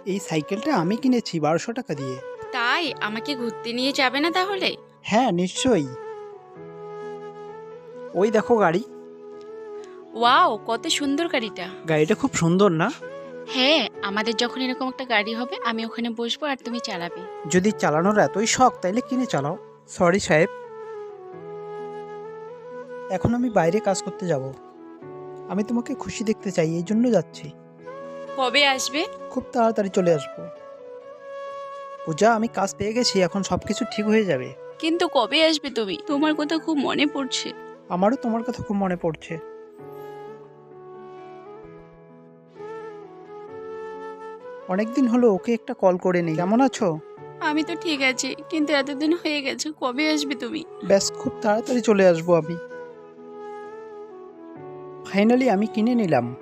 এই সাইকেলটা আমি কিনেছি 1200 টাকা দিয়ে। তাই আমাকে ঘুরতে নিয়ে যাবে না তাহলে? হ্যাঁ, নিশ্চয়ই। ওই দেখো গাড়ি। ওয়াও, কত সুন্দর গাড়িটা। গাড়িটা খুব সুন্দর না? হ্যাঁ, আমাদের যখন এরকম একটা গাড়ি হবে আমি ওখানে বসবো আর তুমি চালাবে। যদি চালানোর এতই শখ তাইলে কিনে চালাও। সরি সাহেব, এখন আমি বাইরে কাজ করতে যাব। আমি তোমাকে খুশি দেখতে চাই, এই জন্য যাচ্ছি। কবে আসবে? খুব তাড়াতাড়ি চলে আসবো। পূজা, আমি কাজ পেয়ে গেছি, এখন সবকিছু ঠিক হয়ে যাবে। কিন্তু কবে আসবে তুমি? তোমার কথা খুব মনে পড়ছে। আমারও তোমার কথা খুব মনে পড়ছে। অনেকদিন হলো, ওকে একটা কল করে নেই। কেমন আছো? আমি তো ঠিক আছি, কিন্তু এতদিন হয়ে গেছে, কবে আসবে তুমি? ব্যাস, খুব তাড়াতাড়ি চলে আসবো আমি। ফাইনালি আমি কিনে নিলাম।